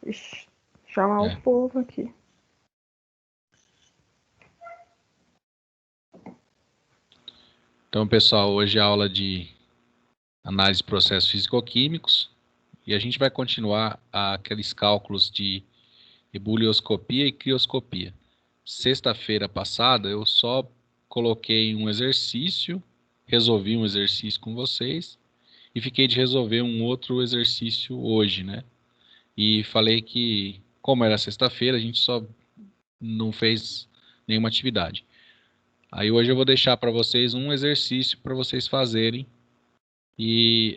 Ixi, chamar É. o povo aqui. Então, pessoal, hoje é a aula de análise de processos físico-químicos e a gente vai continuar aqueles cálculos de ebulioscopia e crioscopia. Sexta-feira passada eu só coloquei um exercício, resolvi um exercício com vocês e fiquei de resolver um outro exercício hoje, né? E falei que, como era sexta-feira, a gente só não fez nenhuma atividade. Aí hoje eu vou deixar para vocês um exercício para vocês fazerem e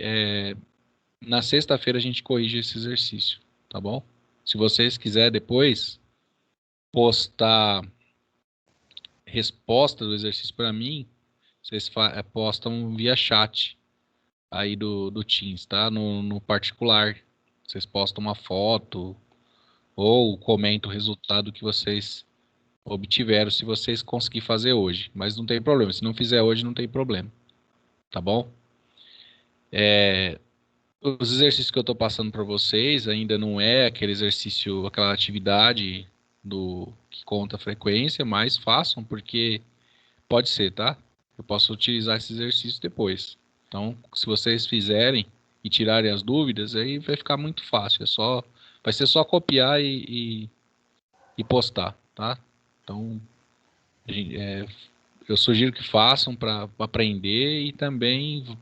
na sexta-feira a gente corrige esse exercício, tá bom? Se vocês quiserem depois postar resposta do exercício para mim, vocês postam via chat aí do Teams, tá? No particular. Vocês postam uma foto ou comentam o resultado que vocês obtiveram se vocês conseguirem fazer hoje. Mas não tem problema. Se não fizer hoje, não tem problema. Tá bom? Os exercícios que eu estou passando para vocês ainda não é aquele exercício, aquela atividade do que conta a frequência, mas façam porque pode ser, tá? Eu posso utilizar esse exercício depois. Então, se vocês fizerem e tirarem as dúvidas, aí vai ficar muito fácil. Vai ser só copiar e postar, tá? Então, eu sugiro que façam para aprender e também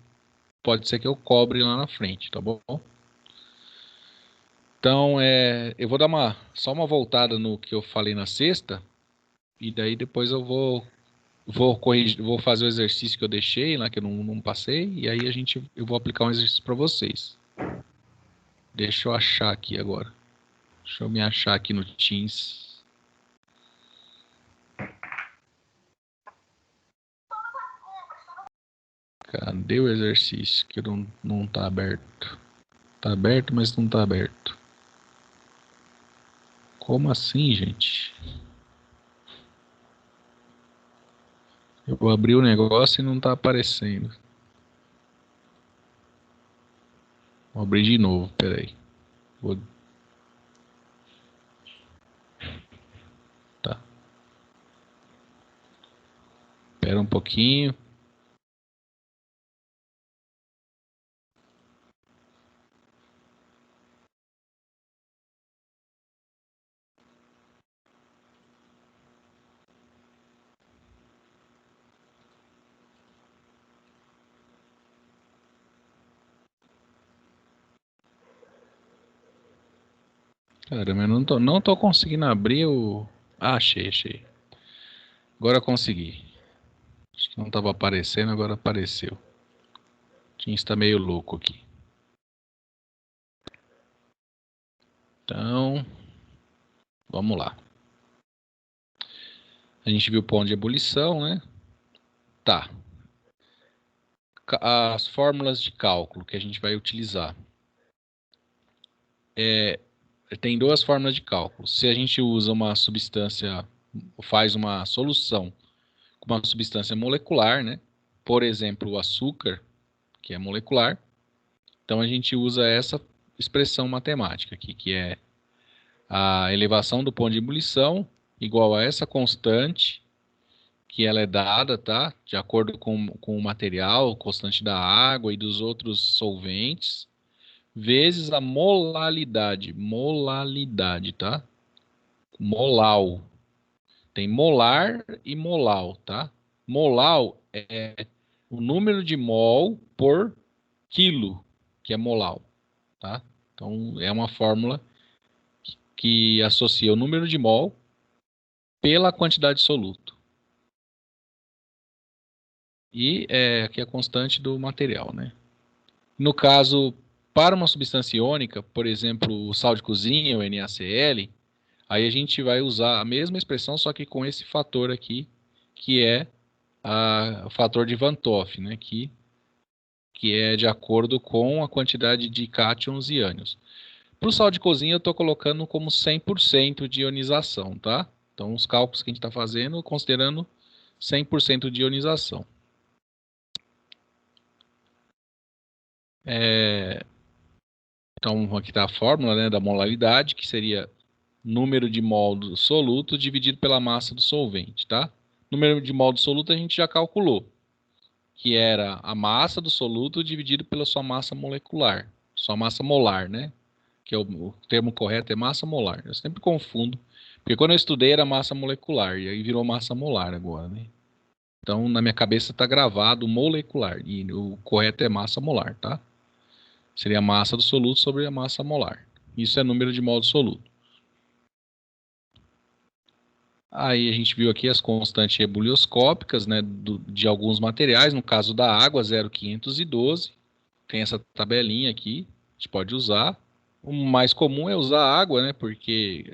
pode ser que eu cobre lá na frente, tá bom? Então, eu vou dar só uma voltada no que eu falei na sexta, e daí depois eu vou corrigir, vou fazer o exercício que eu deixei lá, que eu não passei, e aí eu vou aplicar um exercício para vocês. Deixa eu achar aqui agora. Deixa eu me achar aqui no Teams. Cadê o exercício que não tá aberto? Tá aberto, mas não tá aberto. Como assim, gente? Eu abri o negócio e não tá aparecendo. Vou abrir de novo, peraí. Vou... Tá. Espera um pouquinho. Caramba, eu não tô conseguindo abrir o... Ah, achei. Agora eu consegui. Acho que não estava aparecendo, agora apareceu. O Teams está meio louco aqui. Então, vamos lá. A gente viu o ponto de ebulição, né? Tá. As fórmulas de cálculo que a gente vai utilizar. Tem duas fórmulas de cálculo. Se a gente usa uma substância, faz uma solução com uma substância molecular, né? Por exemplo, o açúcar, que é molecular. Então a gente usa essa expressão matemática aqui, que é a elevação do ponto de ebulição igual a essa constante, que ela é dada, tá? De acordo com o material, constante da água e dos outros solventes, vezes a molalidade, tá? Molal. Tem molar e molal, tá? Molal é o número de mol por quilo, que é molal, tá? Então, é uma fórmula que associa o número de mol pela quantidade de soluto. E aqui é a constante do material, né? No caso, para uma substância iônica, por exemplo, o sal de cozinha, o NaCl, aí a gente vai usar a mesma expressão, só que com esse fator aqui, que é o fator de Van 't Hoff, né? Que é de acordo com a quantidade de cátions e ânions. Para o sal de cozinha, eu estou colocando como 100% de ionização, tá? Então, os cálculos que a gente está fazendo, considerando 100% de ionização. Então, aqui está a fórmula, né, da molaridade, que seria número de mol do soluto dividido pela massa do solvente, tá? Número de mol do soluto a gente já calculou, que era a massa do soluto dividido pela sua massa molecular, sua massa molar, né? Que é o termo correto é massa molar. Eu sempre confundo, porque quando eu estudei era massa molecular, e aí virou massa molar agora, né? Então, na minha cabeça está gravado molecular, e o correto é massa molar, tá? Seria a massa do soluto sobre a massa molar. Isso é número de mol do soluto. Aí a gente viu aqui as constantes ebulioscópicas, né, de alguns materiais. No caso da água, 0,512. Tem essa tabelinha aqui, a gente pode usar. O mais comum é usar água, né, porque,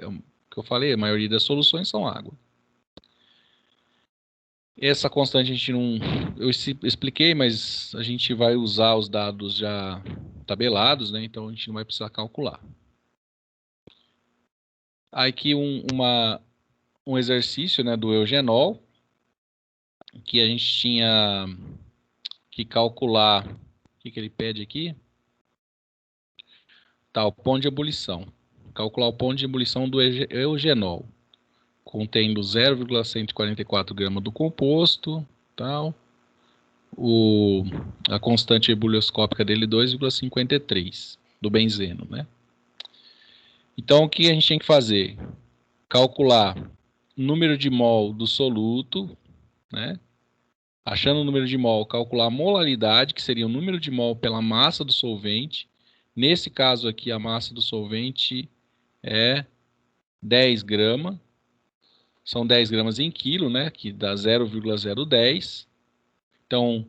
que eu falei, a maioria das soluções são água. Essa constante a gente não... Eu expliquei, mas a gente vai usar os dados já tabelados, né, então a gente não vai precisar calcular. Aí aqui um exercício, né, do eugenol, que a gente tinha que calcular. O que ele pede aqui? Tá, o ponto de ebulição. Calcular o ponto de ebulição do eugenol, contendo 0,144 gramas do composto, tal. A constante ebulioscópica dele 2,53 do benzeno, né? Então o que a gente tem que fazer? Calcular o número de mol do soluto, né? Achando o número de mol, calcular a molaridade, que seria o número de mol pela massa do solvente. Nesse caso aqui, a massa do solvente é 10 gramas. São 10 gramas em quilo, né? Que dá 0,010. Então,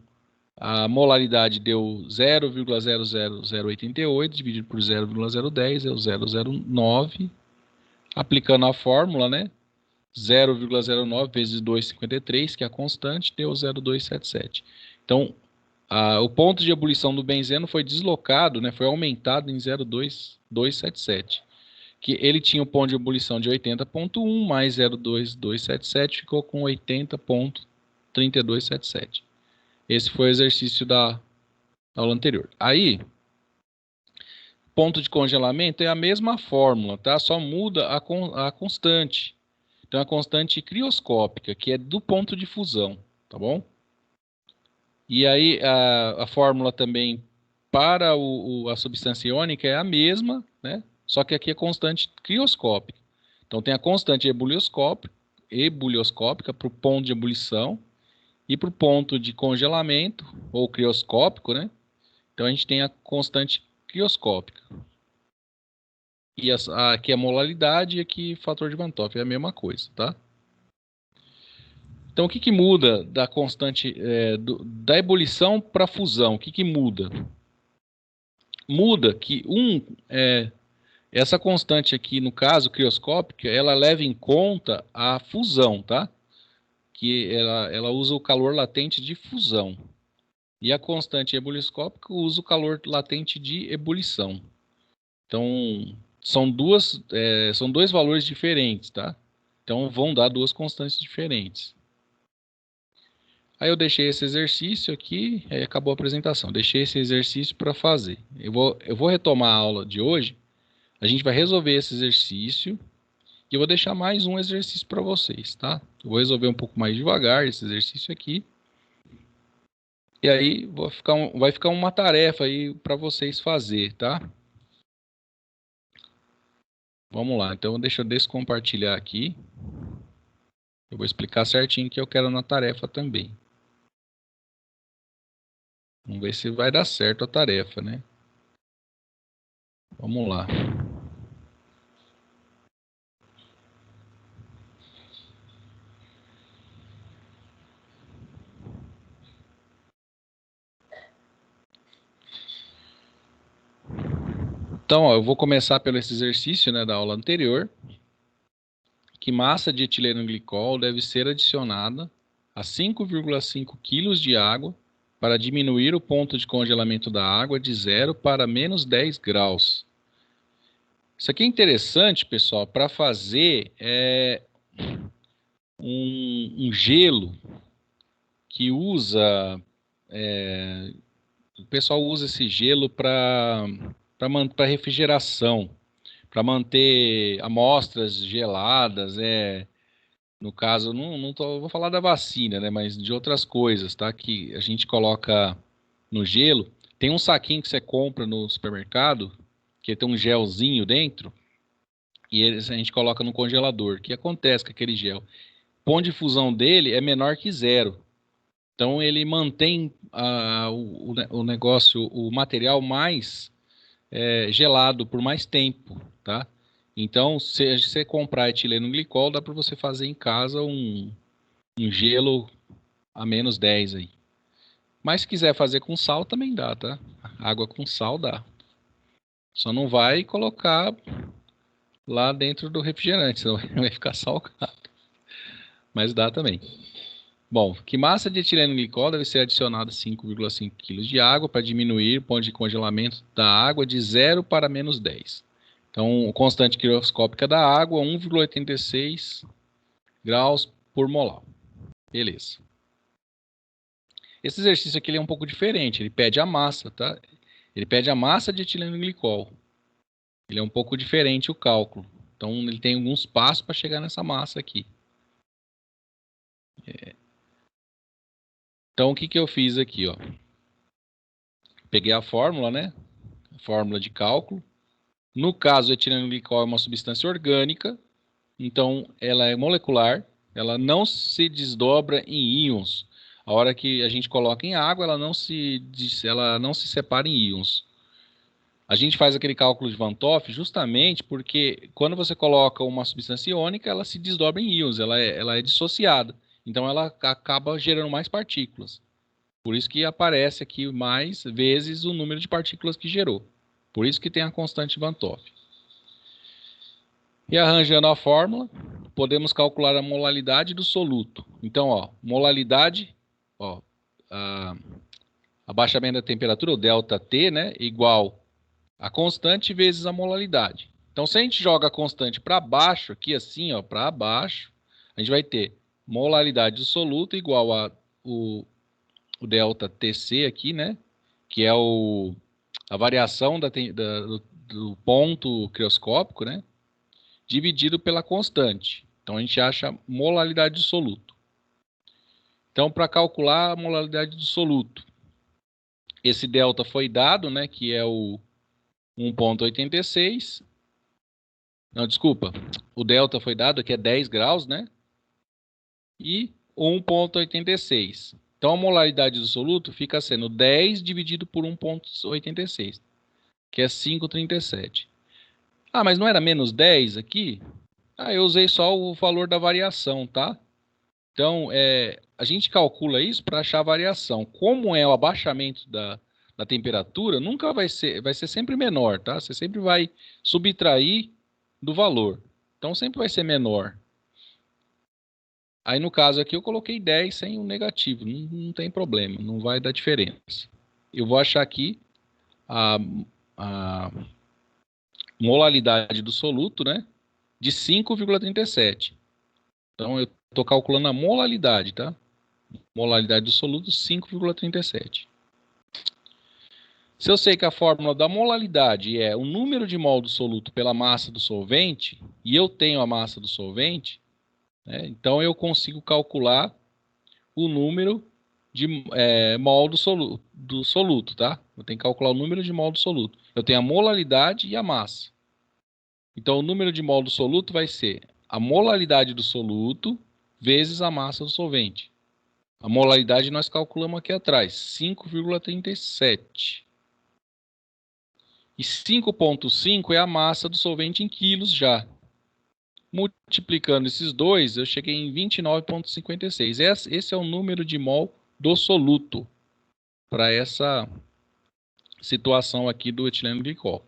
a molaridade deu 0,00088, dividido por 0,010, é o 009. Aplicando a fórmula, né? 0,09 vezes 2,53, que é a constante, deu 0,277. Então, o ponto de ebulição do benzeno foi deslocado, né, foi aumentado em 0,277. Que ele tinha um ponto de ebulição de 80,1 mais 0,2277, ficou com 80,3277. Esse foi o exercício da aula anterior. Aí, ponto de congelamento é a mesma fórmula, tá? Só muda a constante. Então, a constante crioscópica, que é do ponto de fusão, tá bom? E aí, a fórmula também para a substância iônica é a mesma, né? Só que aqui é constante crioscópica. Então, tem a constante ebulioscópica para o ponto de ebulição e para o ponto de congelamento, ou crioscópico, né? Então, a gente tem a constante crioscópica. E aqui é a molaridade e aqui fator de Van 't Hoff, é a mesma coisa, tá? Então, o que muda da constante da ebulição para a fusão? O que muda? Muda que essa constante aqui, no caso crioscópica, ela leva em conta a fusão, tá? Que ela usa o calor latente de fusão. E a constante ebulioscópica usa o calor latente de ebulição. Então, são dois valores diferentes, tá? Então, vão dar duas constantes diferentes. Aí eu deixei esse exercício aqui, aí acabou a apresentação. Deixei esse exercício para fazer. Eu vou retomar a aula de hoje. A gente vai resolver esse exercício e eu vou deixar mais um exercício para vocês, tá? Eu vou resolver um pouco mais devagar esse exercício aqui. E aí vai ficar uma tarefa aí para vocês fazer, tá? Vamos lá, então deixa eu descompartilhar aqui. Eu vou explicar certinho o que eu quero na tarefa também. Vamos ver se vai dar certo a tarefa, né? Vamos lá. Então, ó, eu vou começar pelo esse exercício, né, da aula anterior. Que massa de etileno glicol deve ser adicionada a 5,5 kg de água para diminuir o ponto de congelamento da água de 0 para menos 10 graus. Isso aqui é interessante, pessoal, para fazer um gelo que usa... o pessoal usa esse gelo para para refrigeração, para manter amostras geladas, no caso, vou falar da vacina, né, mas de outras coisas, tá? Que a gente coloca no gelo. Tem um saquinho que você compra no supermercado, que tem um gelzinho dentro, e a gente coloca no congelador. O que acontece com aquele gel? O ponto de fusão dele é menor que zero. Então ele mantém o negócio, o material mais gelado por mais tempo, tá? Então, se você comprar etileno glicol, dá para você fazer em casa um gelo a -10 aí. Mas se quiser fazer com sal, também dá, tá? Água com sal dá. Só não vai colocar lá dentro do refrigerante, senão vai ficar salgado. Mas dá também. Bom, que massa de etileno glicol deve ser adicionada 5,5 kg de água para diminuir o ponto de congelamento da água de 0 para -10. Então, constante quioscópica da água, 1,86 graus por molar. Beleza. Esse exercício aqui ele é um pouco diferente, ele pede a massa, tá? Ele pede a massa de etileno glicol. Ele é um pouco diferente o cálculo. Então, ele tem alguns passos para chegar nessa massa aqui. Então, o que eu fiz aqui, ó? Peguei a fórmula, né? A fórmula de cálculo. No caso, o etileno glicol é uma substância orgânica, então ela é molecular, ela não se desdobra em íons. A hora que a gente coloca em água, ela não se separa em íons. A gente faz aquele cálculo de Van 't Hoff justamente porque quando você coloca uma substância iônica, ela se desdobra em íons, ela é dissociada. Então ela acaba gerando mais partículas. Por isso que aparece aqui mais vezes o número de partículas que gerou. Por isso que tem a constante Van 't Hoff. Rearranjando a fórmula, podemos calcular a molalidade do soluto. Então, ó, molalidade, ó, abaixamento da temperatura, o ΔT, né, igual a constante vezes a molalidade. Então, se a gente joga a constante para baixo, aqui assim, ó, para baixo, a gente vai ter molalidade do soluto igual a o ΔTc aqui, né, que é a variação do ponto crioscópico, né, dividido pela constante. Então, a gente acha a molalidade do soluto. Então, para calcular a molalidade do soluto, esse delta foi dado, né, que é o 1,86. Não, desculpa. O delta foi dado, que é 10 graus, né? E 1,86. Então, a molaridade do soluto fica sendo 10 dividido por 1,86, que é 5,37. Ah, mas não era -10 aqui? Ah, eu usei só o valor da variação, tá? Então, a gente calcula isso para achar a variação. Como é o abaixamento da temperatura, nunca vai ser sempre menor, tá? Você sempre vai subtrair do valor. Então, sempre vai ser menor. Aí, no caso aqui, eu coloquei 10 sem o negativo. Não tem problema, não vai dar diferença. Eu vou achar aqui a molalidade do soluto, né? De 5,37. Então, eu estou calculando a molalidade, tá? Molalidade do soluto, 5,37. Se eu sei que a fórmula da molalidade é o número de mol do soluto pela massa do solvente, e eu tenho a massa do solvente, né, então eu consigo calcular o número de mol do soluto, tá? Eu tenho que calcular o número de mol do soluto. Eu tenho a molalidade e a massa. Então, o número de mol do soluto vai ser a molalidade do soluto vezes a massa do solvente. A molalidade nós calculamos aqui atrás, 5,37. E 5,5 é a massa do solvente em quilos já. Multiplicando esses dois, eu cheguei em 29,56. Esse é o número de mol do soluto para essa situação aqui do etileno glicol.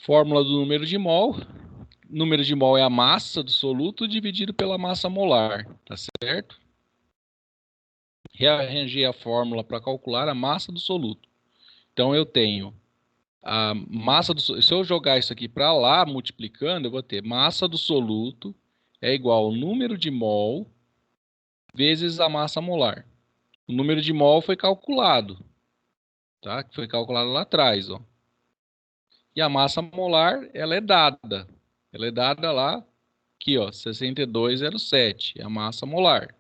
Fórmula do número de mol. Número de mol é a massa do soluto dividido pela massa molar, tá certo? Rearranjei a fórmula para calcular a massa do soluto. Então eu tenho a massa do soluto. Se eu jogar isso aqui para lá, multiplicando, eu vou ter massa do soluto é igual ao número de mol vezes a massa molar. O número de mol foi calculado. tá? Que foi calculada lá atrás, ó. E a massa molar, ela é dada. Ela é dada lá, aqui, ó, 62,07, é a massa molar.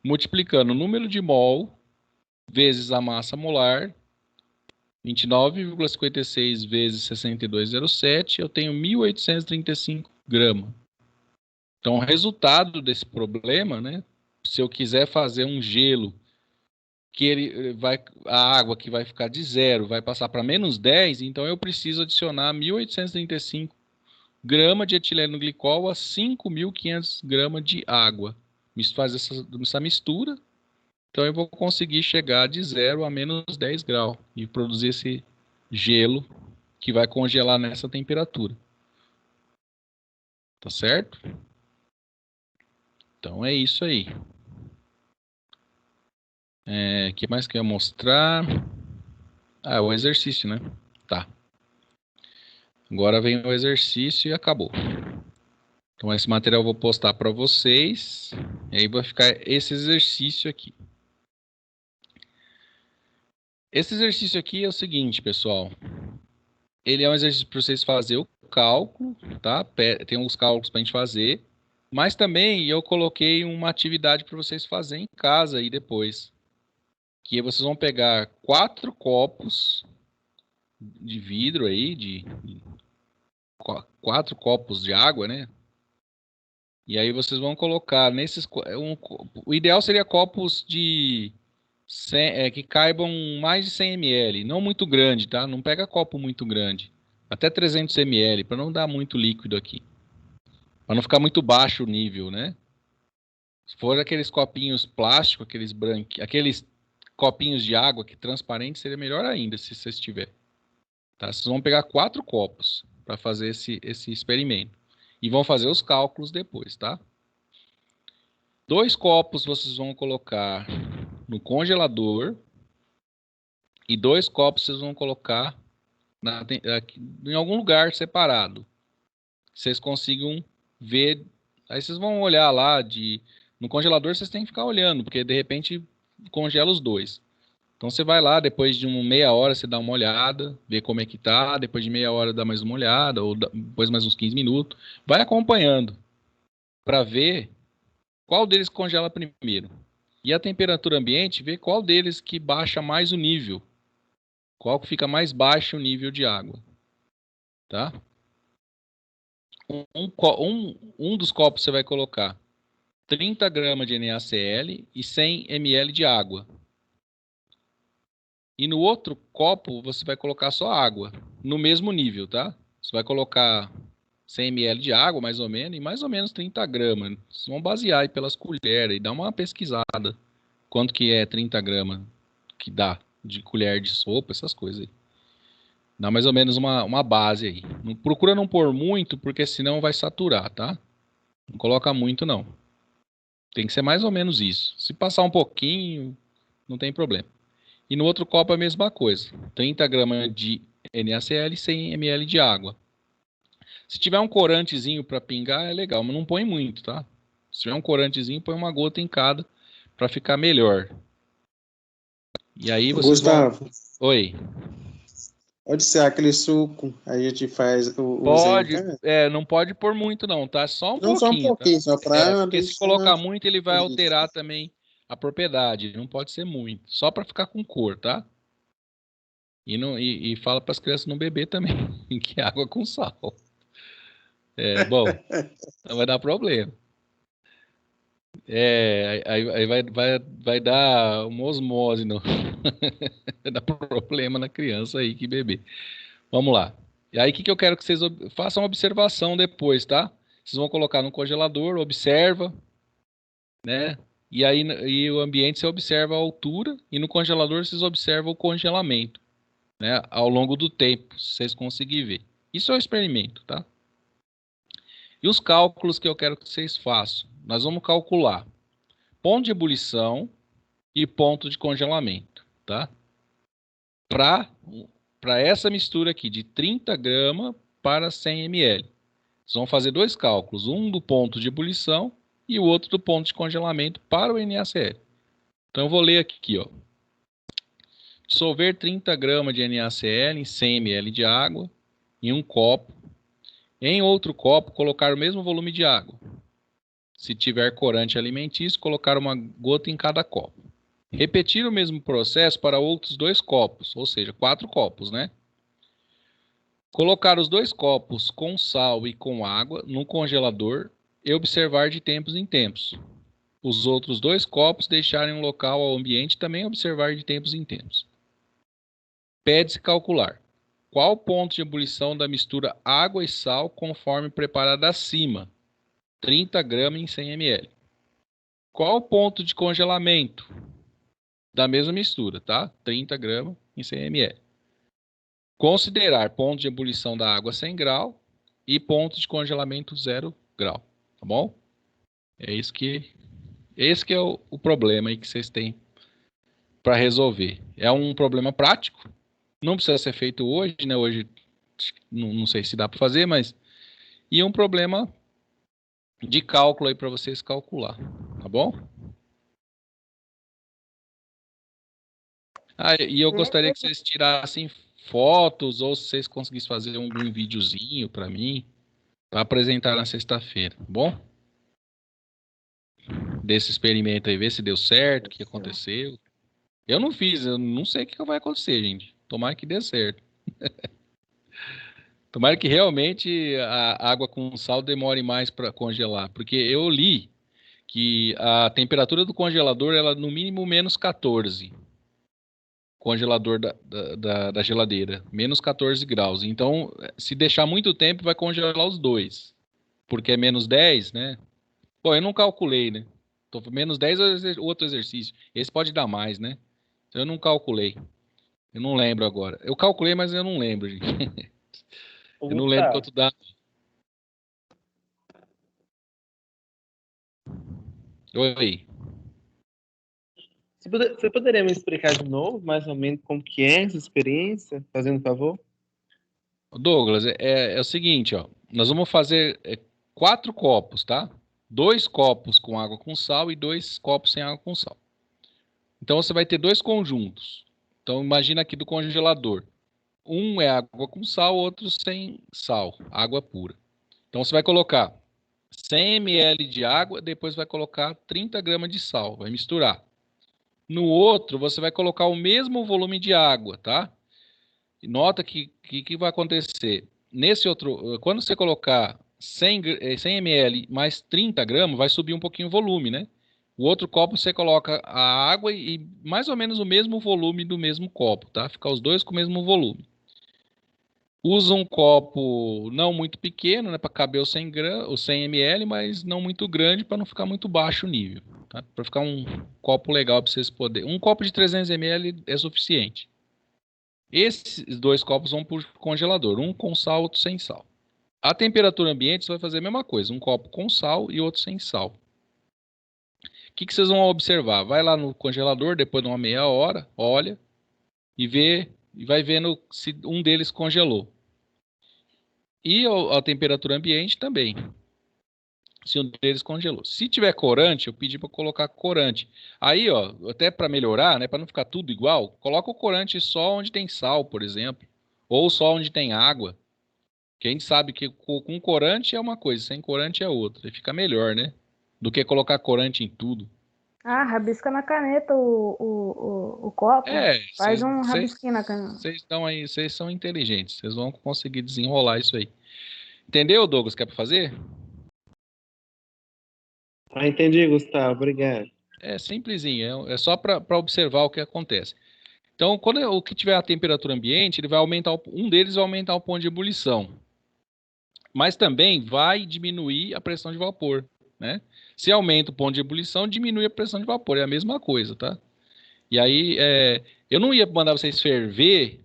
Multiplicando o número de mol vezes a massa molar, 29,56 vezes 62,07, eu tenho 1.835 gramas. Então, o resultado desse problema, né? Se eu quiser fazer um gelo, a água que vai ficar de 0 vai passar para -10, então eu preciso adicionar 1.835 gramas de etileno glicol a 5.500 gramas de água. Fazer essa mistura, então eu vou conseguir chegar de 0 a -10 graus e produzir esse gelo que vai congelar nessa temperatura. Tá certo? Então é isso aí. O que mais que eu ia mostrar? Ah, o exercício, né? Tá. Agora vem o exercício e acabou. Então esse material eu vou postar para vocês. E aí vai ficar esse exercício aqui. Esse exercício aqui é o seguinte, pessoal. Ele é um exercício para vocês fazerem o cálculo, tá? Tem uns cálculos para a gente fazer. Mas também eu coloquei uma atividade para vocês fazerem em casa aí depois. Que vocês vão pegar 4 copos de vidro aí, de 4 copos de água, né? E aí vocês vão colocar nesses... o ideal seria copos de... que caibam mais de 100 ml, não muito grande, tá? Não pega copo muito grande. Até 300 ml, para não dar muito líquido aqui. Para não ficar muito baixo o nível, né? Se for aqueles copinhos plásticos, aqueles copinhos de água que transparente, seria melhor ainda, se vocês tiverem. Tá? Vocês vão pegar 4 copos para fazer esse experimento. E vão fazer os cálculos depois, tá? 2 copos vocês vão colocar no congelador. E 2 copos vocês vão colocar em algum lugar separado. Vocês consigam ver. Aí vocês vão olhar lá no congelador, vocês têm que ficar olhando, porque de repente congela os 2. Então você vai lá, depois de meia hora você dá uma olhada, vê como é que tá, depois de meia hora dá mais uma olhada, ou depois mais uns 15 minutos. Vai acompanhando para ver qual deles congela primeiro. E a temperatura ambiente, vê qual deles que baixa mais o nível. Qual que fica mais baixo o nível de água. Tá? Um dos copos você vai colocar 30 gramas de NaCl e 100 ml de água. E no outro copo você vai colocar só água, no mesmo nível, tá? Você vai colocar 100 ml de água, mais ou menos, e mais ou menos 30 gramas. Vocês vão basear aí pelas colheres e dar uma pesquisada. Quanto que é 30 gramas que dá de colher de sopa, essas coisas aí. Dá mais ou menos uma base aí. Procura não pôr muito, porque senão vai saturar, tá? Não coloca muito, não. Tem que ser mais ou menos isso. Se passar um pouquinho, não tem problema. E no outro copo a mesma coisa. 30 gramas de NaCl e 100 ml de água. Se tiver um corantezinho para pingar, é legal, mas não põe muito, tá? Se tiver um corantezinho, põe uma gota em cada para ficar melhor. E aí vocês Gustavo, Oi. pode ser aquele suco, aí a gente faz o Pode, zen, não pode pôr muito não, tá? Só um não só um pouquinho, tá? pouquinho, só para Porque se deixar colocar muito, ele vai isso. alterar também a propriedade. Não pode ser muito, só para ficar com cor, tá? E fala para as crianças não beber também, que é água com sal. Bom, não vai dar problema. Aí vai dar uma osmose, não. Vai dar problema na criança aí que beber. Vamos lá. E aí o que eu quero que vocês façam uma observação depois, tá? Vocês vão colocar no congelador, observa, né? E o ambiente você observa a altura e no congelador vocês observam o congelamento, né? Ao longo do tempo, se vocês conseguirem ver. Isso é um experimento, tá? E os cálculos que eu quero que vocês façam. Nós vamos calcular ponto de ebulição e ponto de congelamento, tá? Para essa mistura aqui de 30 gramas para 100 ml. Vocês vão fazer 2 cálculos, um do ponto de ebulição e o outro do ponto de congelamento para o NaCl. Então eu vou ler aqui, ó. Dissolver 30 gramas de NaCl em 100 ml de água em um copo. Em outro copo, colocar o mesmo volume de água. Se tiver corante alimentício, colocar uma gota em cada copo. Repetir o mesmo processo para outros 2 copos, ou seja, 4 copos, né? Colocar os 2 copos com sal e com água no congelador e observar de tempos em tempos. Os outros 2 copos deixar em um local ao ambiente, também observar de tempos em tempos. Pede-se calcular qual o ponto de ebulição da mistura água e sal conforme preparada acima, 30 gramas em 100 ml. Qual o ponto de congelamento da mesma mistura, tá? 30 gramas em 100 ml. Considerar ponto de ebulição da água 100 graus e ponto de congelamento 0 grau, tá bom? Esse que é o problema aí que vocês têm para resolver. É um problema prático, não precisa ser feito hoje, né? Hoje não sei se dá para fazer, mas e é um problema de cálculo aí para vocês calcular, tá bom? E eu gostaria que vocês tirassem fotos ou se vocês conseguissem fazer algum videozinho para mim, para apresentar na sexta-feira, tá bom? Desse experimento aí, ver se deu certo, o que aconteceu. Eu não fiz, eu não sei o que vai acontecer, gente. Tomara que dê certo. Tomara que realmente a água com sal demore mais para congelar, porque eu li que a temperatura do congelador ela no mínimo menos 14. Congelador da geladeira, menos 14 graus. Então, se deixar muito tempo, vai congelar os dois. Porque é menos 10, né? Bom, eu não calculei, né? Então, menos 10 é outro exercício. Esse pode dar mais, né? Então, eu não calculei. Eu não lembro agora. Eu calculei, mas eu não lembro, gente. Eu não lembro quanto dá. Oi. Você poderia me explicar de novo, mais ou menos, como que é essa experiência, fazendo um favor? Douglas, é o seguinte, ó. Nós vamos fazer 4 copos, tá? 2 copos com água com sal e 2 copos sem água com sal. Então, você vai ter 2 conjuntos. Então, imagina aqui do congelador. Um é água com sal, outro sem sal, água pura. Então, você vai colocar 100 ml de água, depois vai colocar 30 gramas de sal, vai misturar. No outro, você vai colocar o mesmo volume de água, tá? E nota que vai acontecer. Nesse outro, quando você colocar 100 ml mais 30 gramas, vai subir um pouquinho o volume, né? O outro copo você coloca a água e mais ou menos o mesmo volume do mesmo copo, tá? Ficar os dois com o mesmo volume. Usa um copo não muito pequeno, né, para caber os 100 ml, mas não muito grande para não ficar muito baixo o nível, tá? Para ficar um copo legal para vocês poderem. Um copo de 300 ml é suficiente. Esses 2 copos vão para o congelador, um com sal, outro sem sal. A temperatura ambiente você vai fazer a mesma coisa, um copo com sal e outro sem sal. O que vocês vão observar? Vai lá no congelador depois de uma meia hora, olha e vai vendo se um deles congelou. E a temperatura ambiente também. Se um deles congelou. Se tiver corante, eu pedi para colocar corante. Aí, ó, até para melhorar, né, para não ficar tudo igual, coloca o corante só onde tem sal, por exemplo, ou só onde tem água. Que a gente sabe que com corante é uma coisa, sem corante é outra. E fica melhor, né? Do que colocar corante em tudo. Ah, rabisca na caneta o copo. Faz um rabisquinho na caneta. Vocês são inteligentes. Vocês vão conseguir desenrolar isso aí. Entendeu, Douglas? Quer fazer? Entendi, Gustavo. Obrigado. É simplesinho. É só para observar o que acontece. Então, quando o que tiver a temperatura ambiente, ele vai aumentar, um deles vai aumentar o ponto de ebulição. Mas também vai diminuir a pressão de vapor, né? Se aumenta o ponto de ebulição, diminui a pressão de vapor. É a mesma coisa, tá? E aí, eu não ia mandar vocês ferver,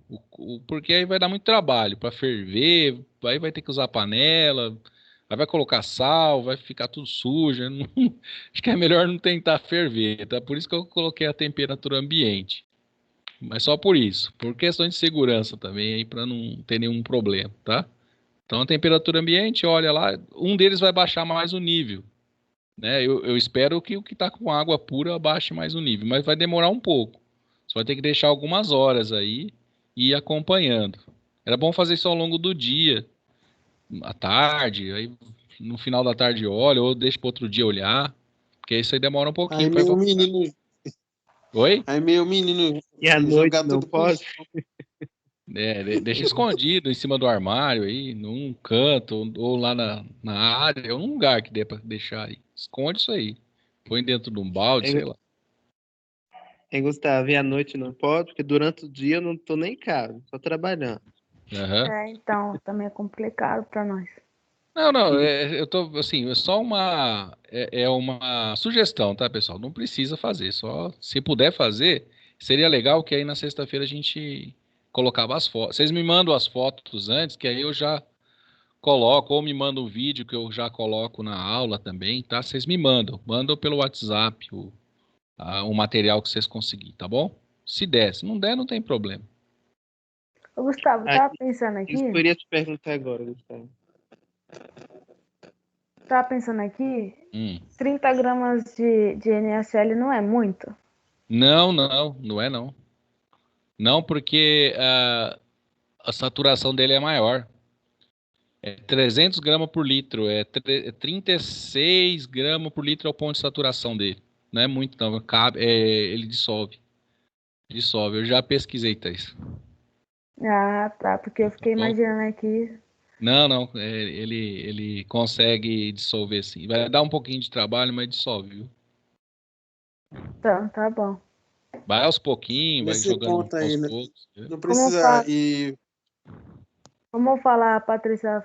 porque aí vai dar muito trabalho para ferver, aí vai ter que usar panela, aí vai colocar sal, vai ficar tudo sujo. Acho que é melhor não tentar ferver, tá? Por isso que eu coloquei a temperatura ambiente. Mas só por isso, por questões de segurança também, aí para não ter nenhum problema, tá? Então, a temperatura ambiente, olha lá, um deles vai baixar mais o nível, né? Eu espero que o que está com água pura baixe mais o nível, mas vai demorar um pouco. Você vai ter que deixar algumas horas aí e ir acompanhando. Era bom fazer isso ao longo do dia, à tarde, aí no final da tarde olha, ou deixa para outro dia olhar, porque isso aí demora um pouquinho Aí para meu evoluir. menino, Oi? aí meu menino E à noite jogar não tudo pro pode? Deixa escondido em cima do armário aí, num canto, ou lá na área, ou num lugar que dê para deixar aí. Esconde isso aí. Põe dentro de um balde, sei lá. Gustavo, e à noite não pode? Porque durante o dia eu não tô nem em casa, tô trabalhando. Aham. Então, também é complicado para nós. Não, eu tô assim, é só uma sugestão, tá, pessoal? Não precisa fazer, só se puder fazer, seria legal que aí na sexta-feira a gente colocava as fotos. Vocês me mandam as fotos antes, que aí eu já coloco, ou me mandam um vídeo que eu já coloco na aula também, tá? Vocês me mandam pelo WhatsApp o material que vocês conseguirem, tá bom? Se der, se não der, não tem problema. Ô, Gustavo, Ah, tava pensando isso que eu aqui, iria te perguntar agora, Gustavo. 30 gramas de NaCl não é muito? Não é não. Não, porque a saturação dele é maior. É 300 gramas por litro, 36 gramas por litro é o ponto de saturação dele. Não é muito não, ele dissolve. Dissolve, eu já pesquisei, Thaís. Ah, tá, porque eu fiquei Bom, imaginando aqui. não, ele consegue dissolver sim. Vai dar um pouquinho de trabalho, mas dissolve, viu? Então, tá bom. Vai aos pouquinhos, vai nesse jogando ponto aí, aos né? poucos. Viu? Não Como, precisa fa ir. como falar a Patrícia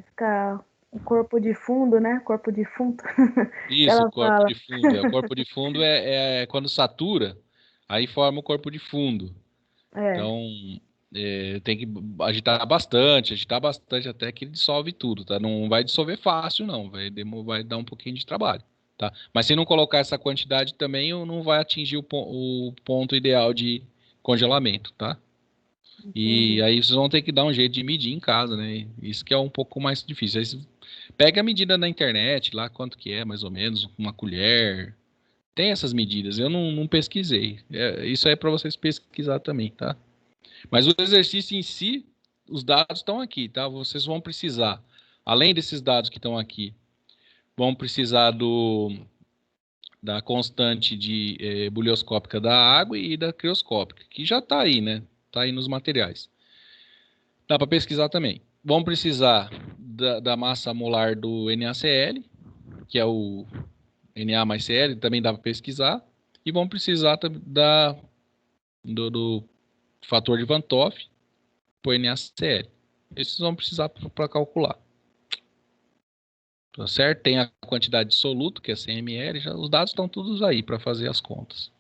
ficar o corpo de fundo, né? Corpo de fundo. Que Isso, ela corpo fala. de fundo. O corpo de fundo é quando satura, aí forma o corpo de fundo. É, Então, tem que agitar bastante até que ele dissolve tudo, tá? Não vai dissolver fácil, não. Vai dar um pouquinho de trabalho, tá? Mas se não colocar essa quantidade também, não vai atingir o ponto ideal de congelamento, tá? E entendi. aí vocês vão ter que dar um jeito de medir em casa, né? Isso que é um pouco mais difícil. Aí você pega a medida na internet, lá quanto que é, mais ou menos, uma colher. Tem essas medidas, eu não pesquisei. Isso é para vocês pesquisar também, tá? Mas o exercício em si, os dados estão aqui, tá? Vocês vão precisar, além desses dados que estão aqui, vão precisar da constante de bulioscópica da água e da crioscópica, que já está aí, né? Está aí nos materiais. Dá para pesquisar também. Vão precisar da massa molar do NaCl, que é o Na mais Cl, também dá para pesquisar. E vão precisar do fator de Van 't Hoff por NaCl. Esses vão precisar para calcular. Tá certo? Tem a quantidade de soluto, que é 100 ml. Os dados estão todos aí para fazer as contas.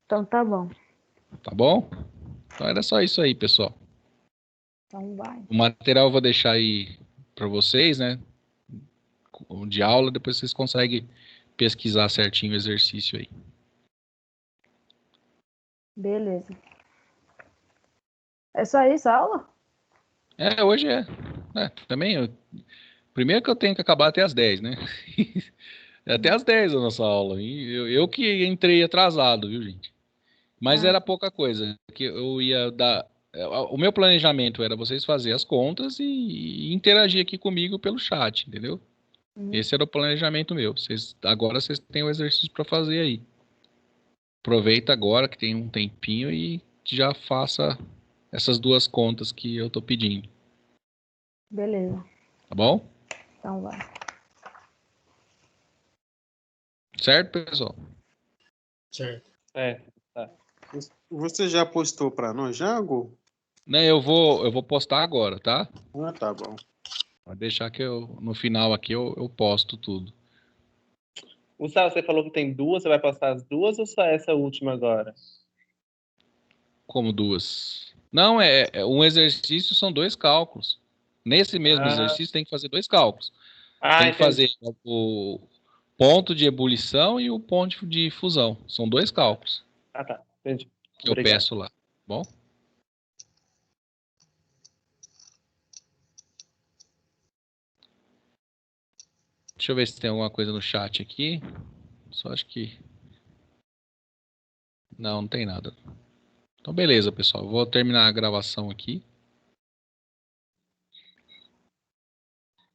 Então tá bom. Tá bom? Então era só isso aí, pessoal. Então vai. O material eu vou deixar aí para vocês, né? De aula, depois vocês conseguem pesquisar certinho o exercício aí. Beleza. É só isso a aula? Hoje é. Também, primeiro que eu tenho que acabar até as 10, né? Até as 10 a nossa aula. E eu que entrei atrasado, viu, gente? Mas Ah, era pouca coisa. Que eu ia dar. O meu planejamento era vocês fazerem as contas e interagir aqui comigo pelo chat, entendeu? Esse era o planejamento meu. Agora vocês têm o exercício para fazer aí. Aproveita agora que tem um tempinho e já faça essas duas contas que eu tô pedindo. beleza. Tá bom? Então vai. Certo, pessoal? Certo. Tá. Você já postou para nós, já, Gu? Né, eu vou postar agora, tá? Ah, tá bom. Pode deixar que no final aqui eu posto tudo. Gustavo, você falou que tem duas, você vai postar as duas ou só essa última agora? Como duas? Não, um exercício são dois cálculos. Nesse mesmo Ah, exercício tem que fazer dois cálculos. Tem que entendi. fazer o ponto de ebulição e o ponto de fusão. São dois cálculos Ah, tá. Entendi. que eu Obrigado. peço lá. Bom? Deixa eu ver se tem alguma coisa no chat aqui. Só acho que Não tem nada. Então, beleza, pessoal. Eu vou terminar a gravação aqui.